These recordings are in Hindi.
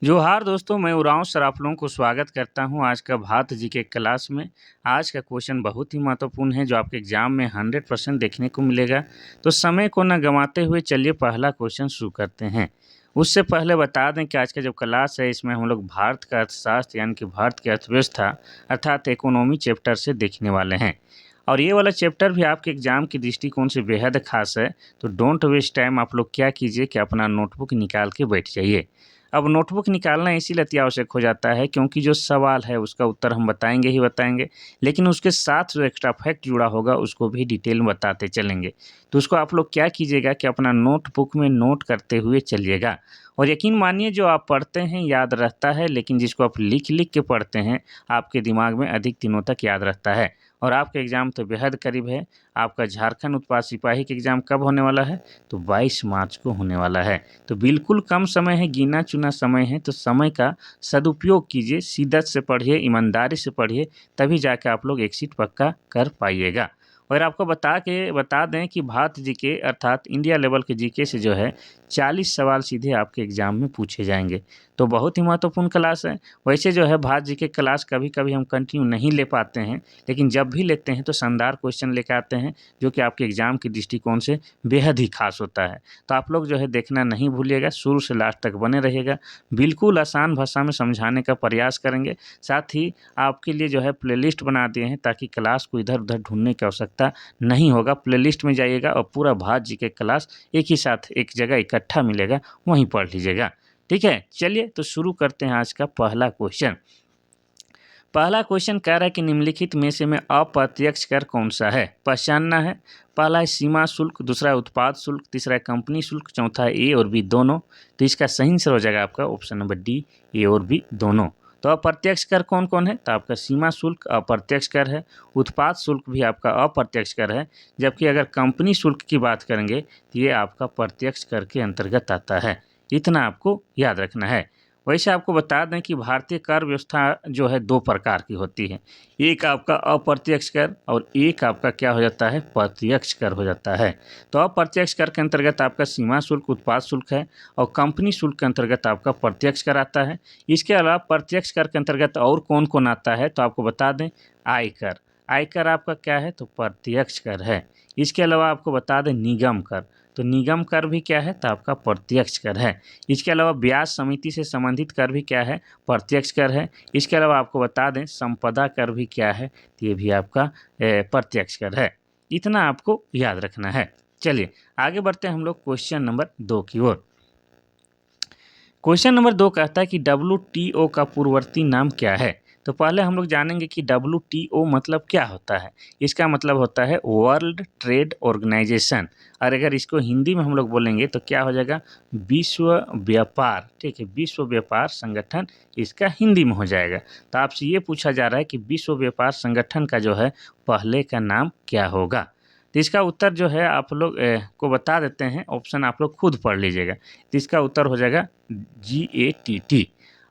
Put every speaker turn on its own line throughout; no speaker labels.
जोहार दोस्तों, मैं उरांव सर आप लोगों को स्वागत करता हूं आज का भारत जीके क्लास में। आज का क्वेश्चन बहुत ही महत्वपूर्ण है जो आपके एग्जाम में 100% देखने को मिलेगा। तो समय को न गंवाते हुए चलिए पहला क्वेश्चन शुरू करते हैं। उससे पहले बता दें कि आज का जो क्लास है इसमें हम लोग भारत का अर्थशास्त्र यानी कि भारत की अर्थव्यवस्था अर्थात इकोनॉमी चैप्टर से देखने वाले हैं। और ये वाला चैप्टर भी आपके एग्जाम की दृष्टिकोण से बेहद खास है। तो डोंट वेस्ट टाइम, आप लोग क्या कीजिए कि अपना नोटबुक निकाल के बैठ जाइए। अब नोटबुक निकालना इसीलिए अति आवश्यक हो जाता है क्योंकि जो सवाल है उसका उत्तर हम बताएंगे ही बताएंगे, लेकिन उसके साथ जो एक्स्ट्रा फैक्ट जुड़ा होगा उसको भी डिटेल में बताते चलेंगे। तो उसको आप लोग क्या कीजिएगा कि अपना नोटबुक में नोट करते हुए चलिएगा। और यकीन मानिए जो आप पढ़ते हैं याद रहता है, लेकिन जिसको आप लिख लिख के पढ़ते हैं आपके दिमाग में अधिक दिनों तक याद रहता है। और आपका एग्ज़ाम तो बेहद करीब है। आपका झारखंड उत्पाद सिपाही का एग्ज़ाम कब होने वाला है? तो 22 मार्च को होने वाला है। तो बिल्कुल कम समय है, गिना चुना समय है, तो समय का सदुपयोग कीजिए, शिद्दत से पढ़िए, ईमानदारी से पढ़िए, तभी जाके आप लोग एक सीट पक्का कर पाइएगा। और आपको बता दें कि भारत जीके अर्थात इंडिया लेवल के जीके से जो है 40 सवाल सीधे आपके एग्ज़ाम में पूछे जाएंगे। तो बहुत ही महत्वपूर्ण क्लास है। वैसे जो है भारत जीके क्लास कभी कभी हम कंटिन्यू नहीं ले पाते हैं, लेकिन जब भी लेते हैं तो शानदार क्वेश्चन लेकर आते हैं जो कि आपके एग्ज़ाम के दृष्टिकोण से बेहद ही खास होता है। तो आप लोग जो है देखना नहीं भूलिएगा, शुरू से लास्ट तक बने रहिएगा। बिल्कुल आसान भाषा में समझाने का प्रयास करेंगे। साथ ही आपके लिए जो है प्लेलिस्ट बना दिए हैं ताकि क्लास को इधर-उधर ढूँढने की आवश्यकता नहीं होगा। प्लेलिस्ट में जाइएगा और पूरा भारत जीके क्लास एक ही साथ एक जगह इकट्ठा मिलेगा, वहीं पढ़ लीजिएगा। ठीक है? चलिए तो शुरू करते हैं आज का पहला क्वेश्चन। पहला क्वेश्चन कह रहा है कि निम्नलिखित में से में अप्रत्यक्ष कर कौन सा है? पहचानना है। पहला है सीमा शुल्क, दूसरा है उत्पाद शुल्क, तीसरा है कंपनी शुल्क, चौथा है ए और बी दोनों। तो इसका सही आंसर हो जाएगा आपका ऑप्शन नंबर डी, ए और बी दोनों। तो अप्रत्यक्ष कर कौन कौन है? तो आपका सीमा शुल्क अप्रत्यक्ष कर है, उत्पाद शुल्क भी आपका अप्रत्यक्ष कर है, जबकि अगर कंपनी शुल्क की बात करेंगे तो ये आपका प्रत्यक्ष कर के अंतर्गत आता है। इतना आपको याद रखना है। वैसे आपको बता दें कि भारतीय कर व्यवस्था जो है 2 प्रकार की होती है। एक आपका अप्रत्यक्ष कर और एक आपका क्या हो जाता है? प्रत्यक्ष कर हो जाता है। तो अप्रत्यक्ष कर के अंतर्गत आपका सीमा शुल्क, उत्पाद शुल्क है और कंपनी शुल्क के अंतर्गत आपका प्रत्यक्ष कर आता है। इसके अलावा प्रत्यक्ष कर के अंतर्गत और कौन-कौन आता है? तो आपको बता दें आयकर। आयकर आपका क्या है? तो प्रत्यक्ष कर है। इसके अलावा आपको बता दें निगम कर। तो निगम कर भी क्या है? तो आपका प्रत्यक्ष कर है। इसके अलावा ब्याज समिति से संबंधित कर भी क्या है? प्रत्यक्ष कर है। इसके अलावा आपको बता दें संपदा कर भी क्या है? तो ये भी आपका प्रत्यक्ष कर है। इतना आपको याद रखना है। चलिए आगे बढ़ते हैं हम लोग क्वेश्चन नंबर 2 की ओर। क्वेश्चन नंबर 2 कहता है कि डब्ल्यूटीओ का पूर्ववर्ती नाम क्या है? तो पहले हम लोग जानेंगे कि डब्ल्यूटीओ मतलब क्या होता है। इसका मतलब होता है वर्ल्ड ट्रेड ऑर्गेनाइजेशन। और अगर इसको हिंदी में हम लोग बोलेंगे तो क्या हो जाएगा? विश्व व्यापार। ठीक है, विश्व व्यापार संगठन इसका हिंदी में हो जाएगा। तो आपसे ये पूछा जा रहा है कि विश्व व्यापार संगठन का जो है पहले का नाम क्या होगा? तो इसका उत्तर जो है आप लोग को बता देते हैं, ऑप्शन आप लोग खुद पढ़ लीजिएगा। तो इसका उत्तर हो जाएगा GATT।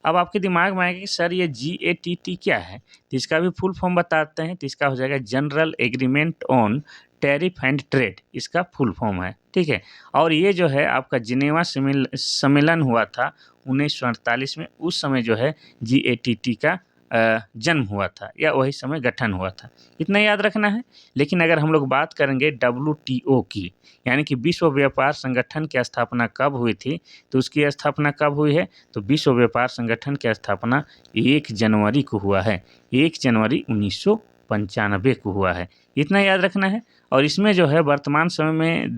अब आपके दिमाग में आएगा कि सर ये GATT क्या है? तो इसका भी फुल फॉर्म बताते हैं। तो इसका हो जाएगा general agreement on tariff and trade, इसका फुल फॉर्म है। ठीक है, और ये जो है आपका जिनेवा सम्मेलन हुआ था 1948 में। उस समय जो है GATT का जन्म हुआ था या वही समय गठन हुआ था। इतना याद रखना है। लेकिन अगर हम लोग बात करेंगे WTO की, यानी कि विश्व व्यापार संगठन की स्थापना कब हुई थी, तो उसकी स्थापना कब हुई है? तो विश्व व्यापार संगठन की स्थापना 1 जनवरी को हुआ है। 1 जनवरी 1995 को हुआ है। इतना याद रखना है। और इसमें जो है वर्तमान समय में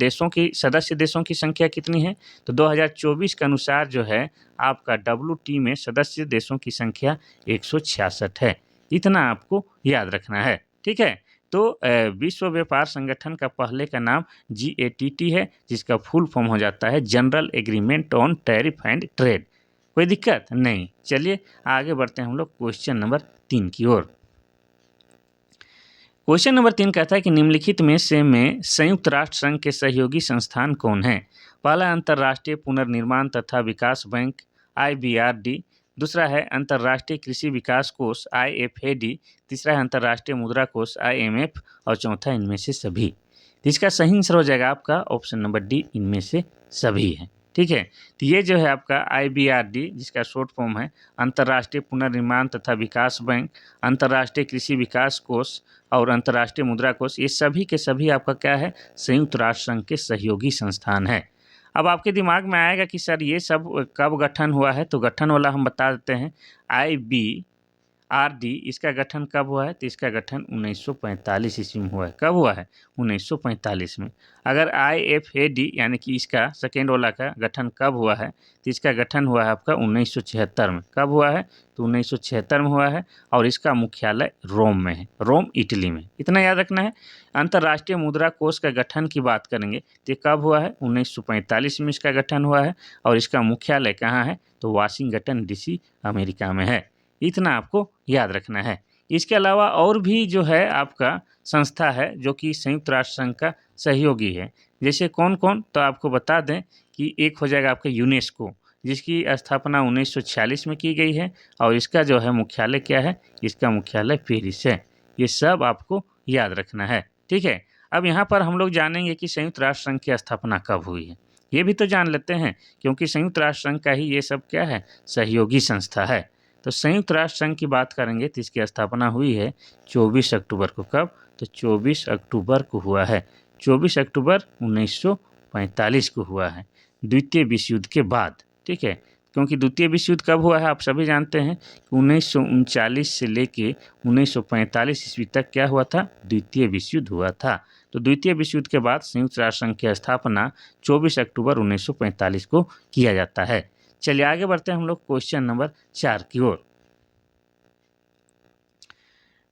सदस्य देशों की संख्या कितनी है? तो 2024 के अनुसार जो है आपका WT में सदस्य देशों की संख्या 166 है। इतना आपको याद रखना है। ठीक है? तो विश्व व्यापार संगठन का पहले का नाम GATT है, जिसका फुल फॉर्म हो जाता है general agreement on tariff and trade. कोई दिक्कत नहीं। चलिए आगे बढ़ते हैं हम लोग क्वेश्चन नंबर 3 की ओर। क्वेश्चन नंबर 3 कहता है कि निम्नलिखित में से संयुक्त राष्ट्र संघ के सहयोगी संस्थान कौन हैं? पहला अंतर्राष्ट्रीय पुनर्निर्माण तथा विकास बैंक IBRD, दूसरा है अंतर्राष्ट्रीय कृषि विकास कोष IFAD, तीसरा है अंतर्राष्ट्रीय मुद्रा कोष IMF और चौथा इनमें से सभी। तो इसका सही आंसर हो जाएगा आपका ऑप्शन नंबर डी, इनमें से सभी है। ठीक है। तो ये जो है आपका IBRD, जिसका शॉर्ट फॉर्म है अंतर्राष्ट्रीय पुनर्निर्माण तथा विकास बैंक, अंतर्राष्ट्रीय कृषि विकास कोष और अंतर्राष्ट्रीय मुद्रा कोष, ये सभी के सभी आपका क्या है, संयुक्त राष्ट्र संघ के सहयोगी संस्थान है। अब आपके दिमाग में आएगा कि सर ये सब कब गठन हुआ है, तो गठन वाला हम बता देते हैं। IBRD इसका गठन कब हुआ है, तो इसका गठन 1945 ईस्वी में हुआ है। कब हुआ है, 1945 में। अगर IFAD यानी कि इसका सेकेंड वाला का गठन कब हुआ है, तो इसका गठन हुआ है आपका 1976 में। कब हुआ है, तो 1976 में हुआ है और इसका मुख्यालय रोम में है, रोम इटली में। इतना याद रखना है। अंतर्राष्ट्रीय मुद्रा कोष का गठन की बात करेंगे तो कब हुआ है, 1945 में इसका गठन हुआ है और इसका मुख्यालय कहाँ है, तो वाशिंगटन DC अमेरिका में है। इतना आपको याद रखना है। इसके अलावा और भी जो है आपका संस्था है जो कि संयुक्त राष्ट्र संघ का सहयोगी है। जैसे कौन कौन, तो आपको बता दें कि एक हो जाएगा आपका यूनेस्को, जिसकी स्थापना 1946 में की गई है और इसका जो है मुख्यालय क्या है, इसका मुख्यालय पेरिस है। ये सब आपको याद रखना है, ठीक है। अब यहाँ पर हम लोग जानेंगे कि संयुक्त राष्ट्र संघ की स्थापना कब हुई है, ये भी तो जान लेते हैं, क्योंकि संयुक्त राष्ट्र संघ का ही ये सब क्या है, सहयोगी संस्था है। तो संयुक्त राष्ट्र संघ की बात करेंगे तो इसकी स्थापना हुई है 24 अक्टूबर को। कब, तो 24 अक्टूबर को हुआ है, 24 अक्टूबर 1945 को हुआ है, द्वितीय विश्व युद्ध के बाद, ठीक है। क्योंकि द्वितीय विश्व युद्ध कब हुआ है, आप सभी जानते हैं कि 1939 से लेके 1945 ईस्वी तक क्या हुआ था, द्वितीय विश्व युद्ध हुआ था। तो द्वितीय विश्व युद्ध के बाद संयुक्त राष्ट्र संघ की स्थापना 24 अक्टूबर 1945 को किया जाता है। चलिए आगे बढ़ते हैं हम लोग क्वेश्चन नंबर 4 की ओर।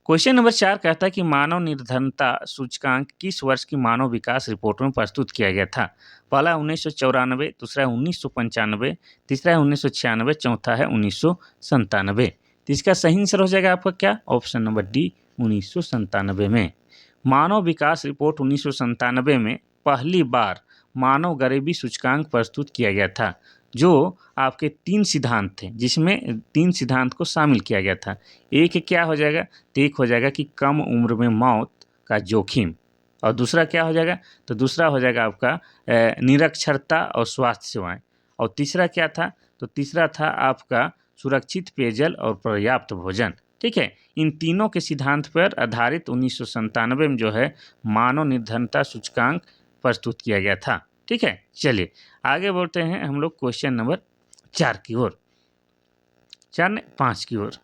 क्वेश्चन नंबर 4 कहता है कि मानव निर्धनता सूचकांक किस वर्ष की मानव विकास रिपोर्ट में प्रस्तुत किया गया था। पहला है 1994, दूसरा है 1995, तीसरा है 1996, चौथा है 1997। तो इसका सही आंसर हो जाएगा आपका क्या, ऑप्शन नंबर डी, 1997 में। मानव विकास रिपोर्ट 1997 में पहली बार मानव गरीबी सूचकांक प्रस्तुत किया गया था, जो आपके 3 सिद्धांत थे, जिसमें 3 सिद्धांत को शामिल किया गया था। एक क्या हो जाएगा, तो एक हो जाएगा कि कम उम्र में मौत का जोखिम, और दूसरा क्या हो जाएगा, तो दूसरा हो जाएगा आपका निरक्षरता और स्वास्थ्य सेवाएं, और तीसरा क्या था, तो तीसरा था आपका सुरक्षित पेयजल और पर्याप्त भोजन, ठीक है। इन तीनों के सिद्धांत पर आधारित 1997 में जो है मानव निर्धनता सूचकांक प्रस्तुत किया गया था, ठीक है। चलिए आगे बढ़ते हैं हम लोग क्वेश्चन नंबर 4 की ओर, 5 की ओर।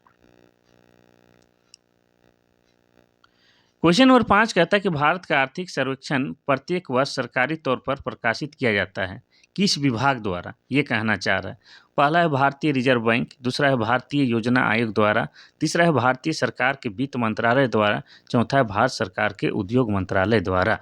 क्वेश्चन नंबर 5 कहता है कि भारत का आर्थिक सर्वेक्षण प्रत्येक वर्ष सरकारी तौर पर प्रकाशित किया जाता है, किस विभाग द्वारा, ये कहना चाह रहा है। पहला है भारतीय रिजर्व बैंक, दूसरा है भारतीय योजना आयोग द्वारा, तीसरा है भारतीय सरकार के वित्त मंत्रालय द्वारा, चौथा है भारत सरकार के उद्योग मंत्रालय द्वारा।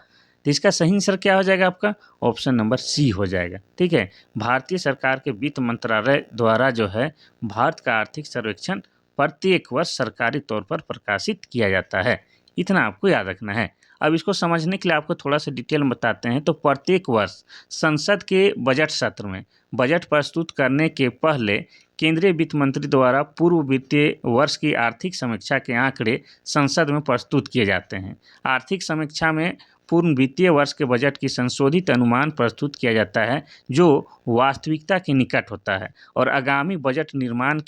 तो इसका सही आंसर क्या हो जाएगा आपका, ऑप्शन नंबर सी हो जाएगा, ठीक है। भारतीय सरकार के वित्त मंत्रालय द्वारा जो है भारत का आर्थिक सर्वेक्षण प्रत्येक वर्ष सरकारी तौर पर प्रकाशित किया जाता है। इतना आपको याद रखना है। अब इसको समझने के लिए आपको थोड़ा सा डिटेल में बताते हैं। तो प्रत्येक वर्ष संसद के बजट सत्र में बजट प्रस्तुत करने के पहले केंद्रीय वित्त मंत्री द्वारा पूर्व वित्तीय वर्ष की आर्थिक समीक्षा के आंकड़े संसद में प्रस्तुत किए जाते हैं। आर्थिक समीक्षा में पूर्व वित्तीय वर्ष के बजट की संशोधित अनुमान प्रस्तुत किया जाता है, जो वास्तविकता के निकट होता है और आगामी बजट निर्माण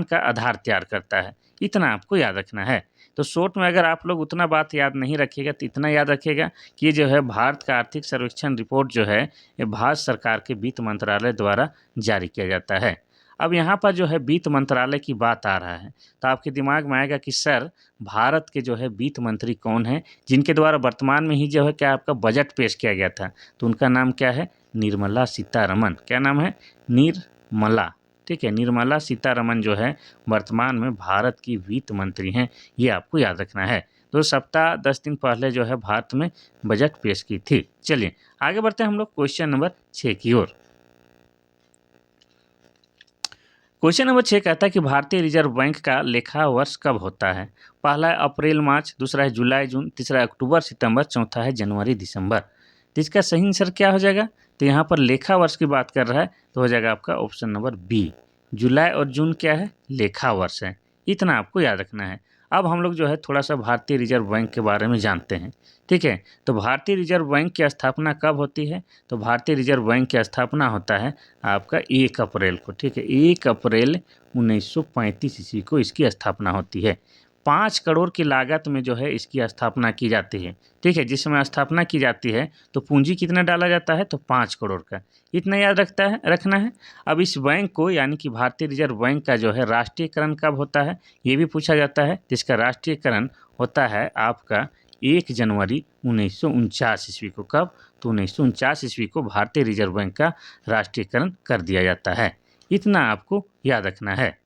का आधार तैयार करता है। इतना आपको याद रखना है। तो शॉर्ट में अगर आप लोग उतना बात याद नहीं रखिएगा तो इतना याद रखिएगा कि ये जो है भारत का आर्थिक सर्वेक्षण रिपोर्ट जो है ये भारत सरकार के वित्त मंत्रालय द्वारा जारी किया जाता है। अब यहाँ पर जो है वित्त मंत्रालय की बात आ रहा है तो आपके दिमाग में आएगा कि सर भारत के जो है वित्त मंत्री कौन है, जिनके द्वारा वर्तमान में ही जो है क्या आपका बजट पेश किया गया था, तो उनका नाम क्या है, निर्मला सीतारमण। क्या नाम है, निर्मला, ठीक है। निर्मला सीतारमण जो है वर्तमान में भारत की वित्त मंत्री हैं, ये आपको याद रखना है। 2 सप्ताह 10 दिन पहले जो है भारत में बजट पेश की थी। चलिए आगे बढ़ते हैं हम लोग क्वेश्चन नंबर 6 की ओर। क्वेश्चन नंबर 6 कहता है कि भारतीय रिजर्व बैंक का लेखा वर्ष कब होता है। पहला है अप्रैल मार्च, दूसरा है जुलाई जून, तीसरा है अक्टूबर सितंबर, चौथा है जनवरी दिसंबर। तो इसका सही आंसर क्या हो जाएगा, तो यहाँ पर लेखा वर्ष की बात कर रहा है तो हो जाएगा आपका ऑप्शन नंबर बी, जुलाई और जून क्या है, लेखा वर्ष है। इतना आपको याद रखना है। अब हम लोग जो है थोड़ा सा भारतीय रिजर्व बैंक के बारे में जानते हैं। ठीक है, तो भारतीय रिजर्व बैंक की स्थापना कब होती है? तो भारतीय रिजर्व बैंक की स्थापना होता है आपका 1 अप्रैल को। ठीक है, 1 अप्रैल 1935 ईस्वी को इसकी स्थापना होती है। 5 करोड़ की लागत में जो है इसकी स्थापना की जाती है। ठीक है, जिस समय स्थापना की जाती है तो पूंजी कितना डाला जाता है? तो 5 करोड़ का। इतना याद रखना है। अब इस बैंक को यानी कि भारतीय रिजर्व बैंक का जो है राष्ट्रीयकरण कब होता है? ये भी पूछा जाता है, जिसका राष्ट्रीयकरण होता है आपका 1 जनवरी 1949 ईस्वी को। कब? तो 1949 ईस्वी को भारतीय रिजर्व बैंक का राष्ट्रीयकरण कर दिया जाता है। इतना आपको याद रखना है।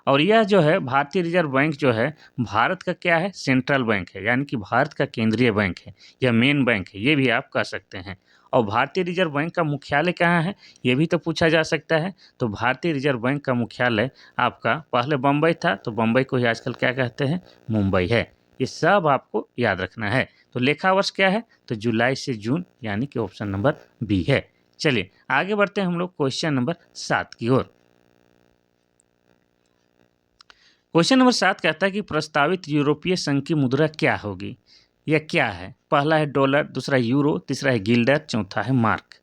और यह जो है भारतीय रिजर्व बैंक जो है भारत का क्या है? सेंट्रल बैंक है, यानी कि भारत का केंद्रीय बैंक है या मेन बैंक है, ये भी आप कह सकते हैं। और भारतीय रिजर्व बैंक का मुख्यालय कहाँ है? ये भी तो पूछा जा सकता है। तो भारतीय रिजर्व बैंक का मुख्यालय आपका पहले बम्बई था, तो बम्बई को ही आजकल क्या कहते हैं? मुंबई है। ये सब आपको याद रखना है। तो लेखा वर्ष क्या है? तो जुलाई से जून, यानी कि ऑप्शन नंबर बी है। चलिए आगे बढ़ते हैं हम लोग क्वेश्चन नंबर 7 की ओर। क्वेश्चन नंबर 7 कहता है कि प्रस्तावित यूरोपीय संघ की मुद्रा क्या होगी? यह क्या है? पहला है डॉलर, दूसरा यूरो, तीसरा है गिल्डर, चौथा है मार्क।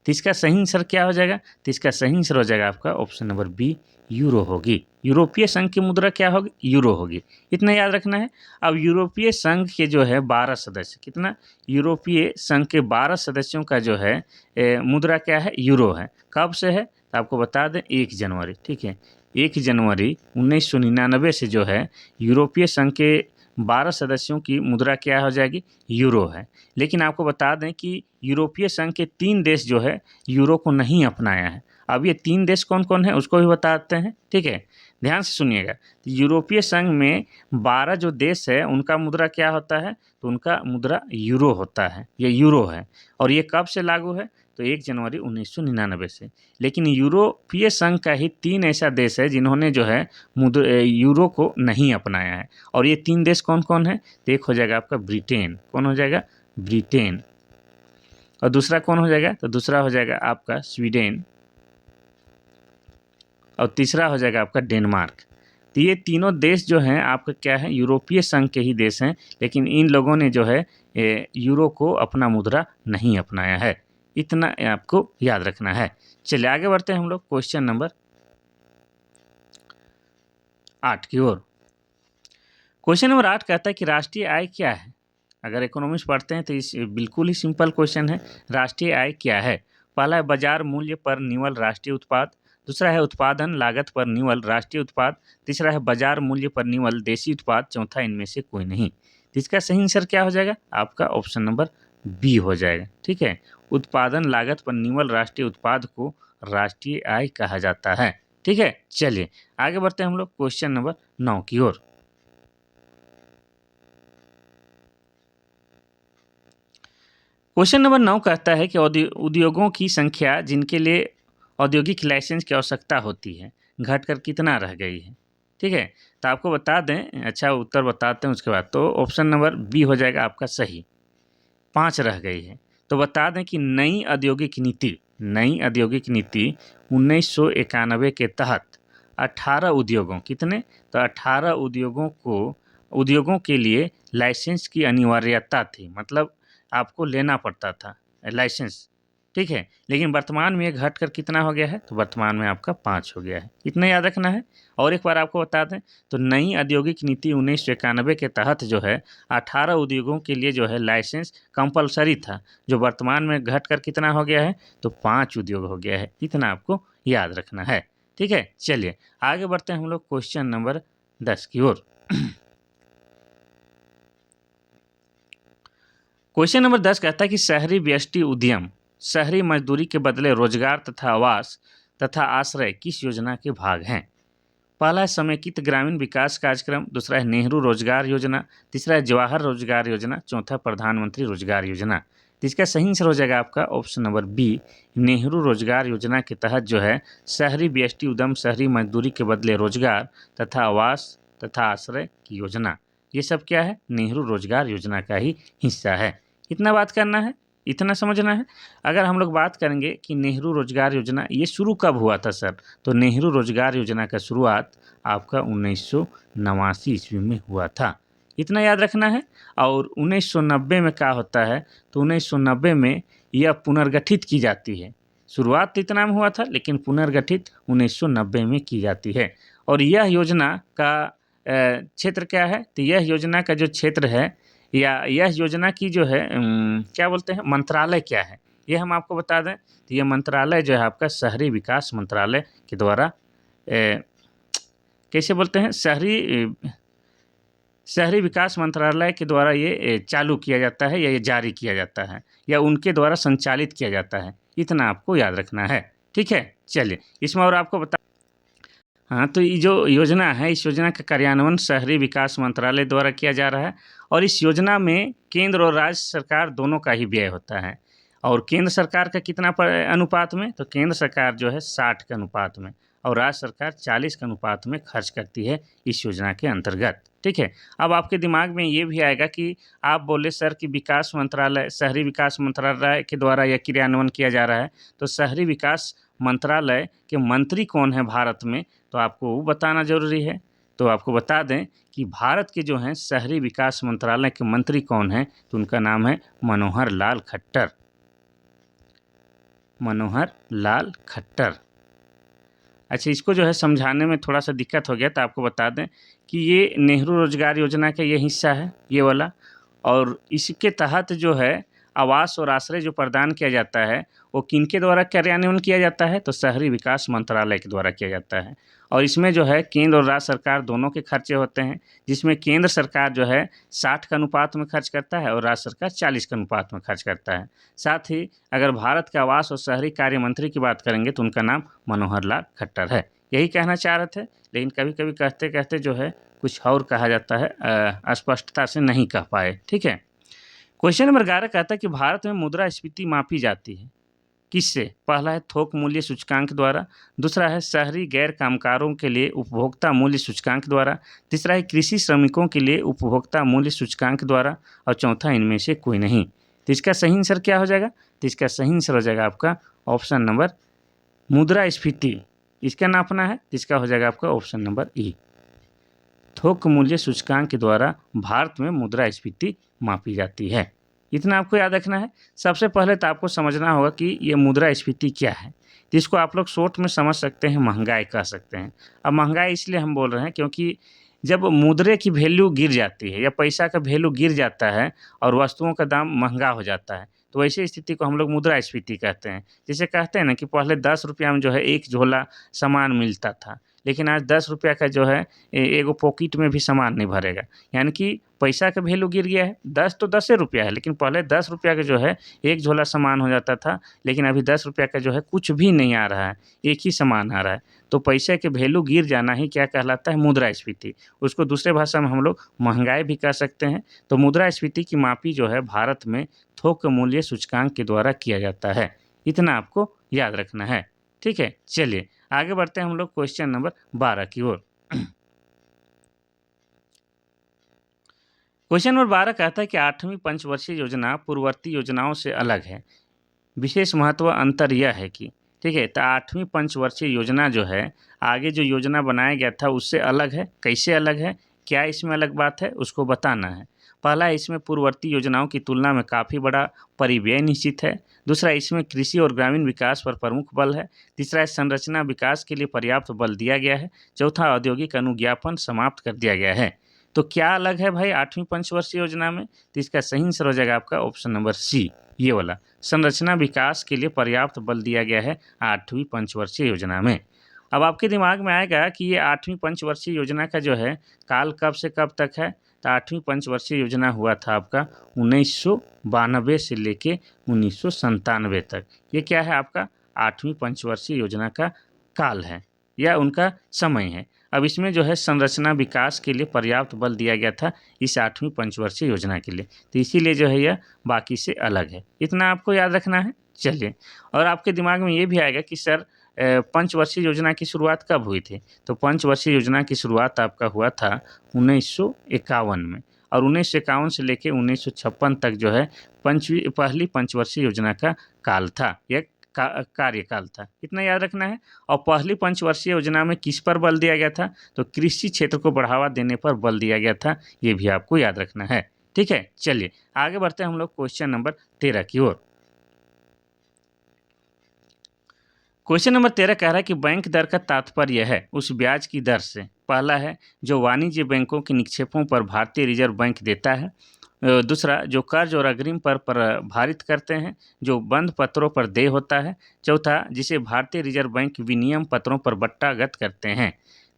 तो इसका सही आंसर क्या हो जाएगा? तो इसका सही आंसर हो जाएगा आपका ऑप्शन नंबर बी, यूरो होगी। यूरोपीय संघ की मुद्रा क्या होगी? यूरो होगी। इतना याद रखना है। अब यूरोपीय संघ के जो है 12 सदस्य, कितना? यूरोपीय संघ के 12 सदस्यों का जो है मुद्रा क्या है? यूरो है। कब से है? तो आपको बता दें 1 जनवरी। ठीक है, 1 जनवरी 1999 से जो है यूरोपीय संघ के 12 सदस्यों की मुद्रा क्या हो जाएगी? यूरो है। लेकिन आपको बता दें कि यूरोपीय संघ के 3 देश जो है यूरो को नहीं अपनाया है। अब ये 3 देश कौन कौन है उसको भी बताते हैं। ठीक है, ध्यान से सुनिएगा। यूरोपीय संघ में 12 जो देश है उनका मुद्रा क्या होता है? तो उनका मुद्रा यूरो होता है, ये यूरो है। और ये कब से लागू है? तो 1 जनवरी 1999 से। लेकिन यूरोपीय संघ का ही 3 ऐसा देश है जिन्होंने जो है यूरो को नहीं अपनाया है। और ये 3 देश कौन कौन है? तो एक हो जाएगा आपका ब्रिटेन। कौन हो जाएगा? ब्रिटेन। और दूसरा कौन हो जाएगा? तो दूसरा हो जाएगा आपका स्वीडन। और तीसरा हो जाएगा आपका डेनमार्क। तो ये तीनों देश जो हैं आपका क्या है? यूरोपीय संघ के ही देश हैं, लेकिन इन लोगों ने जो है यूरो को अपना मुद्रा नहीं अपनाया है। इतना आपको याद रखना है। चलिए आगे बढ़ते हैं हम लोग क्वेश्चन नंबर 8 की ओर। क्वेश्चन नंबर 8 कहता है कि राष्ट्रीय आय क्या है? अगर इकोनॉमिक्स पढ़ते हैं तो इस बिल्कुल ही सिंपल क्वेश्चन है। राष्ट्रीय आय क्या है? पहला है बाजार मूल्य पर निवल राष्ट्रीय उत्पाद, दूसरा है उत्पादन लागत पर निवल राष्ट्रीय उत्पाद, तीसरा है बाजार मूल्य पर निवल देशी उत्पाद, चौथा इनमें से कोई नहीं। तो इसका सही आंसर क्या हो जाएगा? आपका ऑप्शन नंबर बी हो जाएगा। ठीक है, उत्पादन लागत पर निवल राष्ट्रीय उत्पाद को राष्ट्रीय आय कहा जाता है। ठीक है, चलिए आगे बढ़ते हैं हम लोग क्वेश्चन नंबर 9 की ओर। क्वेश्चन नंबर 9 कहता है कि उद्योगों की संख्या जिनके लिए औद्योगिक लाइसेंस की आवश्यकता होती है घटकर कितना रह गई है? ठीक है, तो आपको बता दें, अच्छा उत्तर बताते हैं उसके बाद। तो ऑप्शन नंबर बी हो जाएगा आपका सही, 5 रह गई है। तो बता दें कि नई औद्योगिक नीति 1991 के तहत 18 उद्योगों, कितने? तो 18 उद्योगों के लिए लाइसेंस की अनिवार्यता थी, मतलब आपको लेना पड़ता था लाइसेंस। ठीक है, लेकिन वर्तमान में ये घट कर कितना हो गया है? तो वर्तमान में आपका 5 हो गया है। इतना याद रखना है। और एक बार आपको बता दें, तो नई औद्योगिक नीति 1991 के तहत जो है 18 उद्योगों के लिए जो है लाइसेंस कंपलसरी था, जो वर्तमान में घट कर कितना हो गया है? तो 5 उद्योग हो गया है। इतना आपको याद रखना है। ठीक है, चलिए आगे बढ़ते हैं हम लोग क्वेश्चन नंबर 10 की ओर। क्वेश्चन नंबर 10 कहता है कि शहरी व्यष्टि उद्यम शहरी मजदूरी के बदले रोजगार तथा आवास तथा आश्रय किस योजना के भाग हैं? पहला है समेकित ग्रामीण विकास कार्यक्रम, दूसरा है नेहरू रोजगार योजना, तीसरा है जवाहर रोजगार योजना, चौथा प्रधानमंत्री रोजगार योजना। तो इसका सही आंसर हो जाएगा आपका ऑप्शन नंबर बी, नेहरू रोजगार योजना के तहत जो है शहरी व्यष्टि उद्यम शहरी मजदूरी के बदले रोजगार तथा आवास तथा आश्रय की योजना, ये सब क्या है? नेहरू रोजगार योजना का ही हिस्सा है। इतना बात करना है। इतना समझना है। अगर हम लोग बात करेंगे कि नेहरू रोजगार योजना ये शुरू कब हुआ था सर, तो नेहरू रोजगार योजना का शुरुआत आपका 1989 ईस्वी में हुआ था, इतना याद रखना है। और 1990 में क्या होता है, तो 1990 में यह पुनर्गठित की जाती है। शुरुआत तो इतना में हुआ था लेकिन पुनर्गठित 1990 में की जाती है। और यह योजना का क्षेत्र क्या है, तो यह योजना का जो क्षेत्र है या यह योजना की जो है क्या बोलते हैं, मंत्रालय क्या है, ये हम आपको बता दें। तो यह मंत्रालय जो है आपका शहरी विकास मंत्रालय के द्वारा कैसे बोलते हैं, शहरी विकास मंत्रालय के द्वारा ये चालू किया जाता है या ये जारी किया जाता है या उनके द्वारा संचालित किया जाता है, इतना आपको याद रखना है। ठीक है, चलिए इसमें और आपको बता, हाँ, तो ये जो योजना है, इस योजना का कार्यान्वयन शहरी विकास मंत्रालय द्वारा किया जा रहा है। और इस योजना में केंद्र और राज्य सरकार दोनों का ही व्यय होता है। और केंद्र सरकार का कितना अनुपात में, तो केंद्र सरकार जो है 60 के अनुपात में और राज्य सरकार 40 के अनुपात में खर्च करती है इस योजना के अंतर्गत। ठीक है, अब आपके दिमाग में ये भी आएगा कि आप बोले सर कि विकास मंत्रालय, शहरी विकास मंत्रालय के द्वारा यह क्रियान्वयन किया जा रहा है, तो शहरी विकास मंत्रालय के मंत्री कौन है भारत में, तो आपको वो बताना ज़रूरी है। तो आपको बता दें कि भारत के जो हैं शहरी विकास मंत्रालय के मंत्री कौन हैं, तो उनका नाम है मनोहर लाल खट्टर। मनोहर लाल खट्टर। अच्छा, इसको जो है समझाने में थोड़ा सा दिक्कत हो गया, तो आपको बता दें कि ये नेहरू रोजगार योजना का ये हिस्सा है, ये वाला। और इसके तहत जो है आवास और आश्रय जो प्रदान किया जाता है वो किनके द्वारा कार्यान्वयन किया जाता है, तो शहरी विकास मंत्रालय के द्वारा किया जाता है। और इसमें जो है केंद्र और राज्य सरकार दोनों के खर्चे होते हैं, जिसमें केंद्र सरकार जो है 60 के अनुपात में खर्च करता है और राज्य सरकार 40 के अनुपात में खर्च करता है। साथ ही अगर भारत के आवास और शहरी कार्य मंत्री की बात करेंगे तो उनका नाम मनोहर लाल खट्टर है। यही कहना चाह रहे थे, लेकिन कभी कभी कहते कहते जो है कुछ और कहा जाता है, स्पष्टता से नहीं कह पाए। ठीक है, क्वेश्चन नंबर 11 कहता है कि भारत में मुद्रास्फीति मापी जाती है किससे। पहला है थोक मूल्य सूचकांक द्वारा, दूसरा है शहरी गैर कामगारों के लिए उपभोक्ता मूल्य सूचकांक द्वारा, तीसरा है कृषि श्रमिकों के लिए उपभोक्ता मूल्य सूचकांक द्वारा, और चौथा इनमें से कोई नहीं। तो इसका सही आंसर क्या हो जाएगा, तो इसका सही आंसर हो जाएगा आपका ऑप्शन नंबर मुद्रास्फीति, इसका नापना है, तो इसका हो जाएगा आपका ऑप्शन नंबर ई, थोक मूल्य सूचकांक के द्वारा भारत में मुद्रास्फीति मापी जाती है। इतना आपको याद रखना है। सबसे पहले तो आपको समझना होगा कि ये मुद्रास्फीति क्या है, तो इसको आप लोग शॉर्ट में समझ सकते हैं, महंगाई कह सकते हैं। अब महंगाई इसलिए हम बोल रहे हैं क्योंकि जब मुद्रे की वैल्यू गिर जाती है या पैसा का वैल्यू गिर जाता है और वस्तुओं का दाम महंगा हो जाता है, तो ऐसी स्थिति को हम लोग मुद्रास्फीति कहते हैं। जैसे कहते हैं ना कि पहले 10 रुपया में जो है एक झोला सामान मिलता था, लेकिन आज 10 रुपया का जो है एगो पॉकेट में भी सामान नहीं भरेगा। यानी कि पैसा का वैल्यू गिर गया है। 10 तो 10 रुपया है, लेकिन पहले 10 रुपया का जो है एक झोला सामान हो जाता था, लेकिन अभी 10 रुपया का जो है कुछ भी नहीं आ रहा है, एक ही सामान आ रहा है। तो पैसे के वैल्यू गिर जाना ही क्या कहलाता है, मुद्रास्फीति। उसको दूसरे भाषा में हम लोग महंगाई भी कह सकते हैं। तो मुद्रास्फीति की मापी जो है भारत में थोक मूल्य सूचकांक के द्वारा किया जाता है, इतना आपको याद रखना है। ठीक है, चलिए आगे बढ़ते हैं हम लोग क्वेश्चन नंबर 12 की ओर। क्वेश्चन नंबर 12 कहता है कि 8वीं पंचवर्षीय योजना पूर्ववर्ती योजनाओं से अलग है। विशेष महत्व अंतर यह है कि, ठीक है, तो 8वीं पंचवर्षीय योजना जो है आगे जो योजना बनाया गया था उससे अलग है। कैसे अलग है, क्या इसमें अलग बात है, उसको बताना है। पहला, इसमें पूर्ववर्ती योजनाओं की तुलना में काफ़ी बड़ा परिव्यय निश्चित है। दूसरा, इसमें कृषि और ग्रामीण विकास पर प्रमुख बल है। तीसरा, संरचना विकास के लिए पर्याप्त बल दिया गया है। चौथा, औद्योगिक अनुज्ञापन समाप्त कर दिया गया है। तो क्या अलग है भाई 8वीं पंचवर्षीय योजना में, तो इसका सही आंसर हो जाएगा आपका ऑप्शन नंबर सी, ये वाला, संरचना विकास के लिए पर्याप्त बल दिया गया है 8वीं पंचवर्षीय योजना में। अब आपके दिमाग में आएगा कि ये 8वीं पंचवर्षीय योजना का जो है काल कब से कब तक है, तो 8वीं पंचवर्षीय योजना हुआ था आपका 1992 से लेके 1997 तक। ये क्या है आपका 8वीं पंचवर्षीय योजना का काल है या उनका समय है। अब इसमें जो है संरचना विकास के लिए पर्याप्त बल दिया गया था इस 8वीं पंचवर्षीय योजना के लिए, तो इसीलिए जो है यह बाकी से अलग है। इतना आपको याद रखना है। चलिए, और आपके दिमाग में ये भी आएगा कि सर पंचवर्षीय योजना की शुरुआत कब हुई थी, तो पंचवर्षीय योजना की शुरुआत आपका हुआ था 1951 में, और 1951 से लेके 1956 तक जो है पहली पंचवर्षीय योजना का काल था, यह कार्यकाल था। इतना याद रखना है। और पहली पंचवर्षीय योजना में किस पर बल दिया गया था? तो कृषि क्षेत्र को बढ़ावा देने पर बल दिया गया था, ये भी आपको याद रखना है। ठीक है, चलिए आगे बढ़ते हैं हम लोग क्वेश्चन नंबर 13 की ओर। क्वेश्चन नंबर 13 कह रहा है कि बैंक दर का तात्पर्य है उस ब्याज की दर से। पहला है जो वाणिज्य बैंकों के निक्षेपों पर भारतीय रिजर्व बैंक देता है। दूसरा जो कर्ज और अग्रिम पर प्रभारित करते हैं, जो बंद पत्रों पर देय होता है। चौथा जिसे भारतीय रिजर्व बैंक विनियम पत्रों पर बट्टागत करते हैं।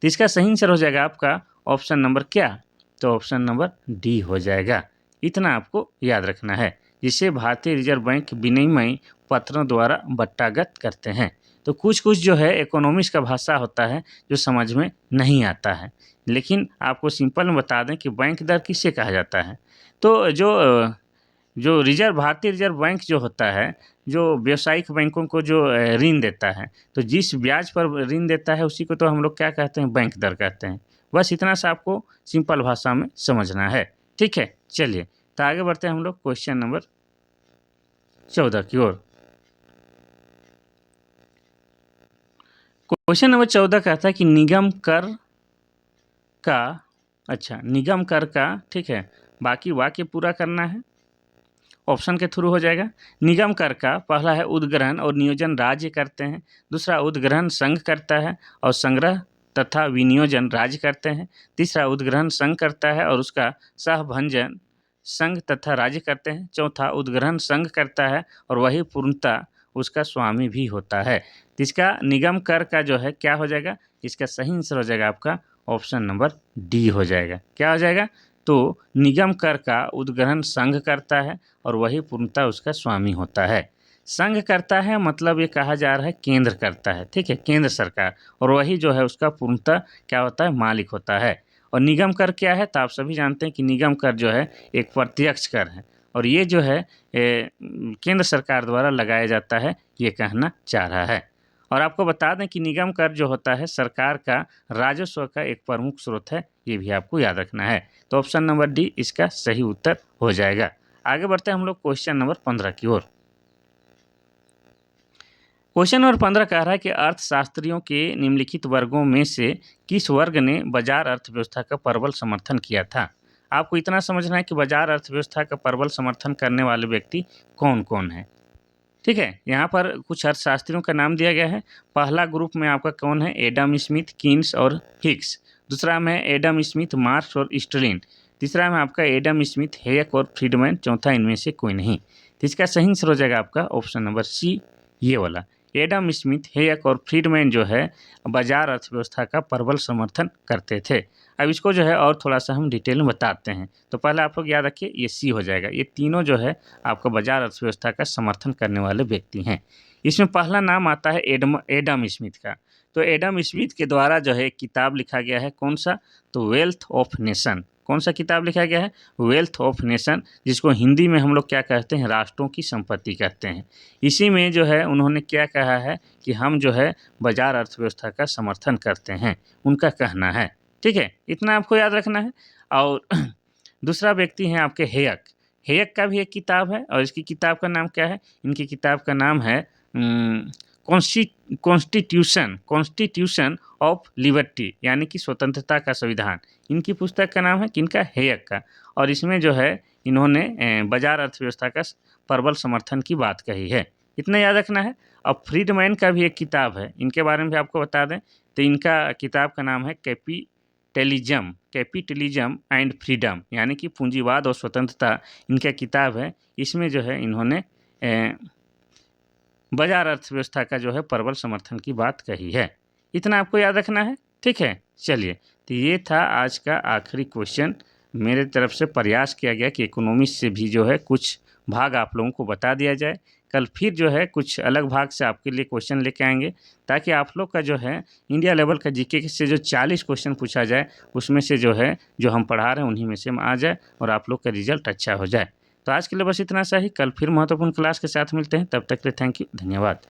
तो इसका सही आंसर हो जाएगा आपका ऑप्शन नंबर क्या? तो ऑप्शन नंबर डी हो जाएगा। इतना आपको याद रखना है, जिसे भारतीय रिजर्व बैंक विनिमय पत्रों द्वारा बट्टागत करते हैं। तो कुछ कुछ जो है इकोनॉमिक्स का भाषा होता है जो समझ में नहीं आता है, लेकिन आपको सिंपल में बता दें कि बैंक दर किसे कहा जाता है। तो जो भारतीय रिजर्व बैंक जो होता है, जो व्यावसायिक बैंकों को जो ऋण देता है, तो जिस ब्याज पर ऋण देता है उसी को तो हम लोग क्या कहते हैं? बैंक दर कहते हैं। बस इतना सा आपको सिंपल भाषा में समझना है। ठीक है, चलिए तो आगे बढ़ते हैं हम लोग क्वेश्चन नंबर 14 की ओर। क्वेश्चन नंबर 14 कहता है कि निगम कर का ठीक है, बाकी वाक्य पूरा करना है, ऑप्शन के थ्रू हो जाएगा। निगम कर का पहला है उद्ग्रहण और नियोजन राज्य करते हैं। दूसरा उद्ग्रहण संघ करता है और संग्रह तथा विनियोजन राज्य करते हैं। तीसरा उद्ग्रहण संघ करता है और उसका सहभंजन संघ तथा राज्य करते हैं। चौथा उद्ग्रहण संघ करता है और वही पूर्णतः उसका स्वामी भी होता है। तो इसका निगम कर का जो है क्या हो जाएगा? इसका सही आंसर हो जाएगा आपका ऑप्शन नंबर डी हो जाएगा। क्या हो जाएगा? तो निगम कर का उद्ग्रहण संघ करता है और वही पूर्णतः उसका स्वामी होता है। संघ करता है मतलब ये कहा जा रहा है केंद्र करता है, ठीक है, केंद्र सरकार, और वही जो है उसका पूर्णतः क्या होता है? मालिक होता है। और निगम कर क्या है? तो आप सभी जानते हैं कि निगम कर जो है एक प्रत्यक्ष कर है और ये जो है केंद्र सरकार द्वारा लगाया जाता है, ये कहना चाह रहा है। और आपको बता दें कि निगम कर जो होता है सरकार का राजस्व का एक प्रमुख स्रोत है, ये भी आपको याद रखना है। तो ऑप्शन नंबर डी इसका सही उत्तर हो जाएगा। आगे बढ़ते हैं हम लोग क्वेश्चन नंबर 15 की ओर। क्वेश्चन नंबर 15 कह रहा है कि अर्थशास्त्रियों के निम्नलिखित वर्गों में से किस वर्ग ने बाजार अर्थव्यवस्था का प्रबल समर्थन किया था? आपको इतना समझना है कि बाजार अर्थव्यवस्था का प्रबल समर्थन करने वाले व्यक्ति कौन कौन है। ठीक है, यहाँ पर कुछ अर्थशास्त्रियों का नाम दिया गया है। पहला ग्रुप में आपका कौन है? एडम स्मिथ, कीन्स और हिक्स। दूसरा में एडम स्मिथ, मार्क्स और स्टर्लिन। तीसरा में आपका एडम स्मिथ, हेयक और फ्रीडमैन। चौथा इनमें से कोई नहीं। तो इसका सही आंसर हो जाएगा आपका ऑप्शन नंबर सी, ये वाला। एडम स्मिथ, हेयक और फ्रीडमैन जो है बाजार अर्थव्यवस्था का प्रबल समर्थन करते थे। अब इसको जो है और थोड़ा सा हम डिटेल में बताते हैं। तो पहले आप लोग याद रखिए ये सी हो जाएगा। ये तीनों जो है आपका बाजार अर्थव्यवस्था का समर्थन करने वाले व्यक्ति हैं। इसमें पहला नाम आता है एडम स्मिथ का। तो एडम स्मिथ के द्वारा जो है एक किताब लिखा गया है, कौन सा? तो वेल्थ ऑफ नेशन। कौन सा किताब लिखा गया है? वेल्थ ऑफ नेशन, जिसको हिंदी में हम लोग क्या कहते हैं? राष्ट्रों की संपत्ति कहते हैं। इसी में जो है उन्होंने क्या कहा है कि हम जो है बाजार अर्थव्यवस्था का समर्थन करते हैं, उनका कहना है। ठीक है, इतना आपको याद रखना है। और दूसरा व्यक्ति हैं आपके हेयक। हेयक का भी एक किताब है और इसकी किताब का नाम क्या है? इनकी किताब का नाम है कॉन्स्टिट्यूशन ऑफ लिबर्टी, यानी कि स्वतंत्रता का संविधान। इनकी पुस्तक का नाम है किनका? हेयक का। और इसमें जो है इन्होंने बाजार अर्थव्यवस्था का प्रबल समर्थन की बात कही है। इतना याद रखना है। अब फ्रीडमैन का भी एक किताब है, इनके बारे में भी आपको बता दें। तो इनका किताब का नाम है कैपिटलिज्म एंड फ्रीडम, यानी कि पूंजीवाद और स्वतंत्रता, इनका किताब है। इसमें जो है इन्होंने बाजार अर्थव्यवस्था का जो है प्रबल समर्थन की बात कही है। इतना आपको याद रखना है। ठीक है, चलिए तो ये था आज का आखिरी क्वेश्चन। मेरे तरफ से प्रयास किया गया कि इकोनॉमिक्स से भी जो है कुछ भाग आप लोगों को बता दिया जाए। कल फिर जो है कुछ अलग भाग से आपके लिए क्वेश्चन लेके आएंगे, ताकि आप लोग का जो है इंडिया लेवल का जीके से जो 40 क्वेश्चन पूछा जाए, उसमें से जो है जो हम पढ़ा रहे हैं उन्हीं में से आ जाए और आप लोग का रिजल्ट अच्छा हो जाए। तो आज के लिए बस इतना सा ही। कल फिर महत्वपूर्ण क्लास के साथ मिलते हैं, तब तक के लिए थैंक यू, धन्यवाद।